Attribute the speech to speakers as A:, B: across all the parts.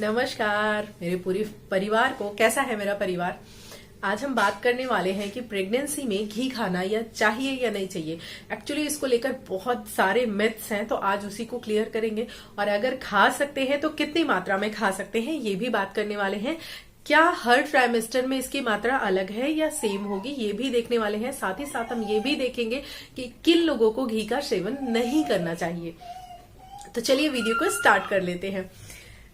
A: नमस्कार मेरे पूरे परिवार को। कैसा है मेरा परिवार? आज हम बात करने वाले हैं कि प्रेगनेंसी में घी खाना या चाहिए या नहीं चाहिए। एक्चुअली इसको लेकर बहुत सारे मिथ्स हैं, तो आज उसी को क्लियर करेंगे। और अगर खा सकते हैं तो कितनी मात्रा में खा सकते हैं ये भी बात करने वाले हैं। क्या हर ट्राइमेस्टर में इसकी मात्रा अलग है या सेम होगी, ये भी देखने वाले हैं। साथ ही साथ हम ये भी देखेंगे कि किन लोगों को घी का सेवन नहीं करना चाहिए। तो चलिए वीडियो को स्टार्ट कर लेते हैं।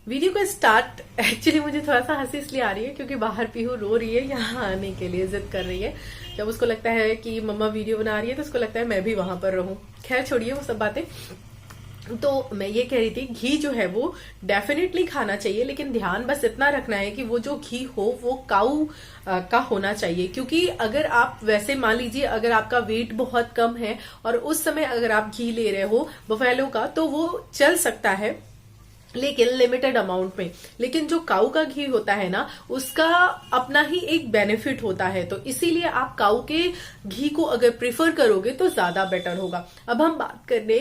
A: वीडियो को स्टार्ट एक्चुअली मुझे थोड़ा सा हंसी इसलिए आ रही है क्योंकि बाहर पीहू रो रही है यहाँ आने के लिए, जिद कर रही है। जब उसको लगता है कि मम्मा वीडियो बना रही है तो उसको लगता है मैं भी वहां पर रहूं। खैर छोड़िए वो सब बातें। तो मैं ये कह रही थी, घी जो है वो डेफिनेटली खाना चाहिए, लेकिन ध्यान बस इतना रखना है कि वो जो घी हो वो काऊ का होना चाहिए। क्योंकि अगर आप वैसे मान लीजिए अगर आपका वेट बहुत कम है और उस समय अगर आप घी ले रहे हो बफेलो का तो वो चल सकता है, लेकिन लिमिटेड अमाउंट में। लेकिन जो काऊ का घी होता है ना, उसका अपना ही एक बेनिफिट होता है, तो इसीलिए आप काऊ के घी को अगर प्रिफर करोगे तो ज्यादा बेटर होगा। अब हम बात करने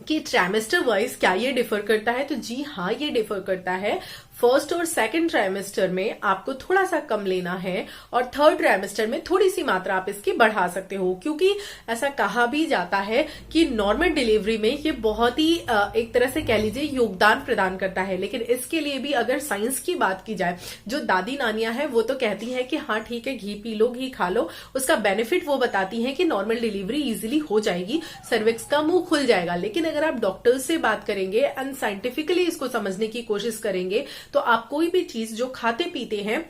A: कि ट्राइमेस्टर वाइज क्या ये डिफर करता है, तो जी हाँ ये डिफर करता है। फर्स्ट और सेकंड ट्राइमेस्टर में आपको थोड़ा सा कम लेना है और थर्ड ट्राइमेस्टर में थोड़ी सी मात्रा आप इसकी बढ़ा सकते हो। क्योंकि ऐसा कहा भी जाता है कि नॉर्मल डिलीवरी में ये बहुत ही एक तरह से कह लीजिए योगदान प्रदान करता है। लेकिन इसके लिए भी अगर साइंस की बात की जाए, जो दादी नानियां हैं वो तो कहती हैं कि हाँ ठीक है घी पी लो, घी खा लो। उसका बेनिफिट वो बताती हैं कि नॉर्मल डिलीवरी इजिली हो जाएगी, सर्विक्स का मुंह खुल जाएगा। लेकिन अगर आप डॉक्टर्स से बात करेंगे एंड साइंटिफिकली इसको समझने की कोशिश करेंगे तो आप कोई भी चीज जो खाते पीते हैं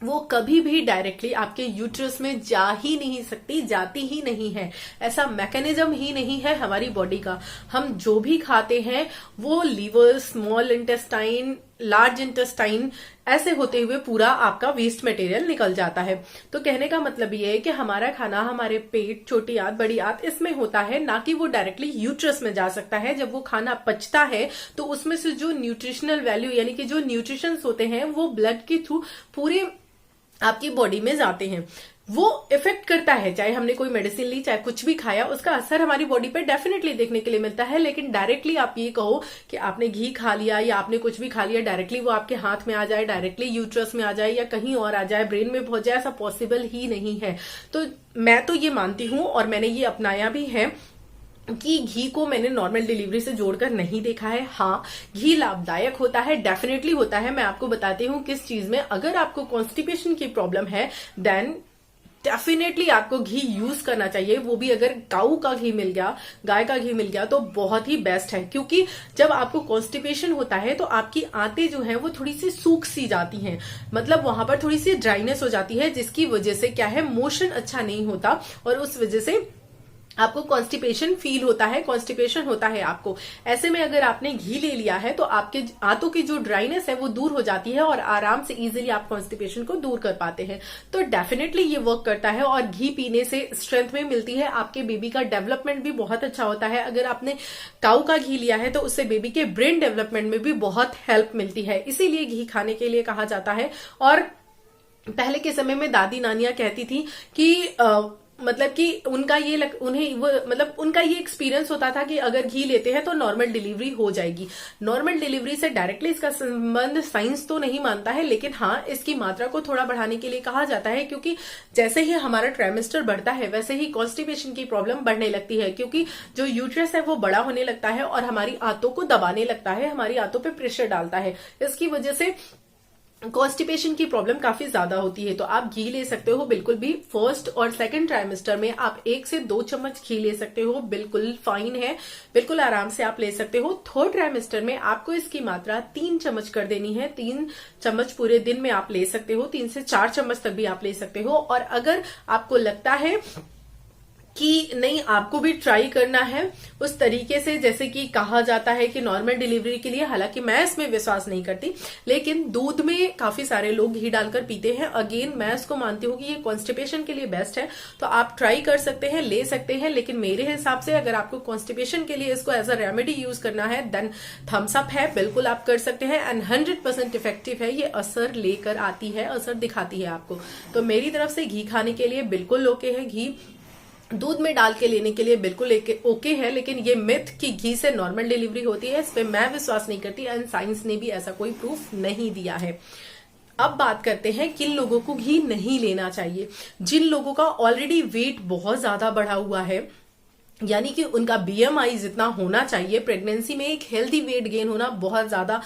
A: वो कभी भी डायरेक्टली आपके यूट्रस में जा ही नहीं सकती, जाती ही नहीं है। ऐसा मैकेनिज्म ही नहीं है हमारी बॉडी का। हम जो भी खाते हैं वो liver, small intestine, large intestine ऐसे होते हुए पूरा आपका वेस्ट मटेरियल निकल जाता है। तो कहने का मतलब ये है कि हमारा खाना हमारे पेट, छोटी आंत, बड़ी आंत इसमें होता है, ना कि वो डायरेक्टली यूट्रस में जा सकता है। जब वो खाना पचता है तो उसमें से जो न्यूट्रिशनल वैल्यू यानी कि जो न्यूट्रिशंस होते हैं वो ब्लड के थ्रू पूरे आपकी बॉडी में जाते हैं। वो इफेक्ट करता है, चाहे हमने कोई मेडिसिन ली, चाहे कुछ भी खाया, उसका असर हमारी बॉडी पे डेफिनेटली देखने के लिए मिलता है। लेकिन डायरेक्टली आप ये कहो कि आपने घी खा लिया या आपने कुछ भी खा लिया, डायरेक्टली वो आपके हाथ में आ जाए, डायरेक्टली यूट्रस में आ जाए या कहीं और आ जाए, ब्रेन में पहुंच जाए, ऐसा पॉसिबल ही नहीं है। तो मैं तो ये मानती हूं और मैंने ये अपनाया भी है कि घी को मैंने नॉर्मल डिलीवरी से जोड़कर नहीं देखा है। हाँ घी लाभदायक होता है, डेफिनेटली होता है। मैं आपको बताती हूँ किस चीज में। अगर आपको कॉन्स्टिपेशन की प्रॉब्लम है देन डेफिनेटली आपको घी यूज करना चाहिए। वो भी अगर काऊ का घी मिल गया, गाय का घी मिल गया तो बहुत ही बेस्ट है। क्योंकि जब आपको कॉन्स्टिपेशन होता है तो आपकी आंतें जो है वो थोड़ी सी सूख सी जाती हैं, मतलब वहां पर थोड़ी सी ड्राइनेस हो जाती है, जिसकी वजह से क्या है मोशन अच्छा नहीं होता और उस वजह से आपको कॉन्स्टिपेशन फील होता है, कॉन्स्टिपेशन होता है आपको। ऐसे में अगर आपने घी ले लिया है तो आपके आंतों की जो ड्राइनेस है वो दूर हो जाती है और आराम से इजीली आप कॉन्स्टिपेशन को दूर कर पाते हैं। तो डेफिनेटली ये वर्क करता है और घी पीने से स्ट्रेंथ में मिलती है, आपके बेबी का डेवलपमेंट भी बहुत अच्छा होता है। अगर आपने काऊ का घी लिया है तो उससे बेबी के ब्रेन डेवलपमेंट में भी बहुत हेल्प मिलती है, इसीलिए घी खाने के लिए कहा जाता है। और पहले के समय में दादी नानियां कहती थी कि मतलब कि उनका ये मतलब उनका ये एक्सपीरियंस होता था कि अगर घी लेते हैं तो नॉर्मल डिलीवरी हो जाएगी। नॉर्मल डिलीवरी से डायरेक्टली इसका संबंध साइंस तो नहीं मानता है, लेकिन हाँ इसकी मात्रा को थोड़ा बढ़ाने के लिए कहा जाता है। क्योंकि जैसे ही हमारा ट्राइमेस्टर बढ़ता है वैसे ही कॉन्स्टिपेशन की प्रॉब्लम बढ़ने लगती है, क्योंकि जो यूट्रस है वो बड़ा होने लगता है और हमारी आंतों को दबाने लगता है, हमारी आंतों पर प्रेशर डालता है। इसकी वजह से कॉन्स्टिपेशन की प्रॉब्लम काफी ज्यादा होती है। तो आप घी ले सकते हो बिल्कुल भी। फर्स्ट और सेकंड ट्राइमेस्टर में आप 1 से 2 चम्मच घी ले सकते हो, बिल्कुल फाइन है, बिल्कुल आराम से आप ले सकते हो। थर्ड ट्राइमेस्टर में आपको इसकी मात्रा 3 चम्मच कर देनी है। 3 चम्मच पूरे दिन में आप ले सकते हो, 3 से 4 चम्मच तक भी आप ले सकते हो। और अगर आपको लगता है कि नहीं आपको भी ट्राई करना है उस तरीके से जैसे कि कहा जाता है कि नॉर्मल डिलीवरी के लिए, हालांकि मैं इसमें विश्वास नहीं करती, लेकिन दूध में काफी सारे लोग घी डालकर पीते हैं। अगेन मैं इसको मानती हूँ कि ये कॉन्स्टिपेशन के लिए बेस्ट है, तो आप ट्राई कर सकते हैं, ले सकते हैं। लेकिन मेरे हिसाब से अगर आपको कॉन्स्टिपेशन के लिए इसको एज अ रेमेडी यूज करना है देन थम्स अप है, बिल्कुल आप कर सकते हैं एंड 100% इफेक्टिव है। ये असर लेकर आती है, असर दिखाती है आपको। तो मेरी तरफ से घी खाने के लिए बिल्कुल ओके है घी। दूध में डाल के लेने के लिए बिल्कुल ओके है, लेकिन ये मिथ कि घी से नॉर्मल डिलीवरी होती है, इस पे मैं विश्वास नहीं करती एंड साइंस ने भी ऐसा कोई प्रूफ नहीं दिया है। अब बात करते हैं किन लोगों को घी नहीं लेना चाहिए। जिन लोगों का ऑलरेडी वेट बहुत ज्यादा बढ़ा हुआ है, यानी कि उनका बीएमआई जितना होना चाहिए, प्रेगनेंसी में एक हेल्दी वेट गेन होना बहुत ज्यादा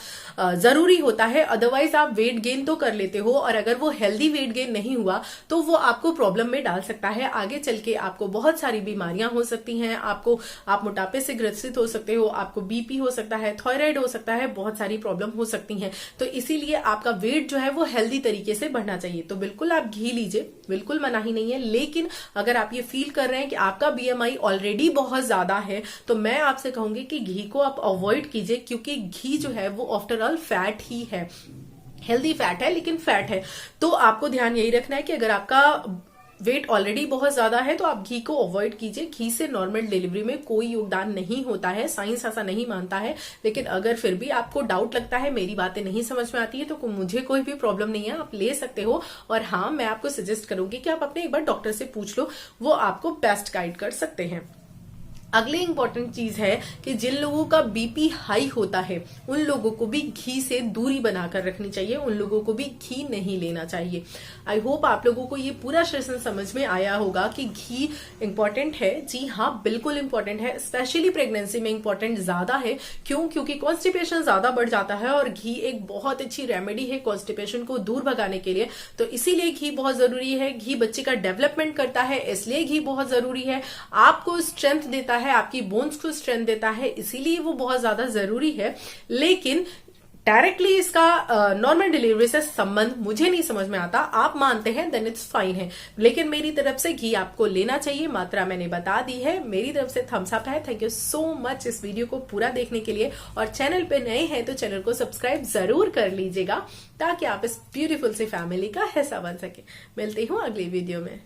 A: जरूरी होता है। अदरवाइज आप वेट गेन तो कर लेते हो, और अगर वो हेल्दी वेट गेन नहीं हुआ तो वो आपको प्रॉब्लम में डाल सकता है। आगे चल के आपको बहुत सारी बीमारियां हो सकती हैं, आप मोटापे से ग्रसित हो सकते हो, आपको बीपी हो सकता है, थायराइड हो सकता है, बहुत सारी प्रॉब्लम हो सकती हैं। तो इसीलिए आपका वेट जो है वो हेल्दी तरीके से बढ़ना चाहिए। तो बिल्कुल आप घी लीजिए, बिल्कुल मना ही नहीं है। लेकिन अगर आप ये फील कर रहे हैं कि आपका बीएमआई ऑलरेडी बहुत ज्यादा है, तो मैं आपसे कहूंगी कि घी को आप अवॉइड कीजिए, क्योंकि घी जो है वो आफ्टर ऑल फैट ही है, हेल्दी फैट है लेकिन फैट है। तो आपको ध्यान यही रखना है कि अगर आपका वेट ऑलरेडी बहुत ज्यादा है तो आप घी को अवॉइड कीजिए। घी से नॉर्मल डिलीवरी में कोई योगदान नहीं होता है, साइंस ऐसा नहीं मानता है। लेकिन अगर फिर भी आपको डाउट लगता है, मेरी बातें नहीं समझ में आती है, तो मुझे कोई भी प्रॉब्लम नहीं है, आप ले सकते हो। और हाँ, मैं आपको सजेस्ट करूंगी कि आप अपने एक बार डॉक्टर से पूछ लो, वो आपको बेस्ट गाइड कर सकते हैं। अगले इंपॉर्टेंट चीज है कि जिन लोगों का बीपी हाई होता है उन लोगों को भी घी से दूरी बनाकर रखनी चाहिए, उन लोगों को भी घी नहीं लेना चाहिए। आई होप आप लोगों को ये पूरा सेशन समझ में आया होगा कि घी इंपॉर्टेंट है। जी हाँ, बिल्कुल इंपॉर्टेंट है, स्पेशली प्रेगनेंसी में इंपॉर्टेंट ज्यादा है। क्यों? क्योंकि कॉन्स्टिपेशन ज्यादा बढ़ जाता है और घी एक बहुत अच्छी रेमेडी है कॉन्स्टिपेशन को दूर भगाने के लिए। तो इसीलिए घी बहुत जरूरी है। घी बच्चे का डेवलपमेंट करता है, इसलिए घी बहुत जरूरी है। आपको स्ट्रेंथ देता है, आपकी बोन्स को स्ट्रेंथ देता है, इसीलिए वो बहुत ज्यादा जरूरी है। लेकिन डायरेक्टली इसका नॉर्मल डिलीवरी से संबंध मुझे नहीं समझ में आता। आप मानते हैं देन इट्स फाइन है, लेकिन मेरी तरफ से घी आपको लेना चाहिए। मात्रा मैंने बता दी है, मेरी तरफ से थम्स अप है। थैंक यू सो मच इस वीडियो को पूरा देखने के लिए। और चैनल पे नए हैं तो चैनल को सब्सक्राइब जरूर कर लीजिएगा, ताकि आप इस ब्यूटीफुल सी फैमिली का हिस्सा बन सके। मिलती हूँ अगली वीडियो में।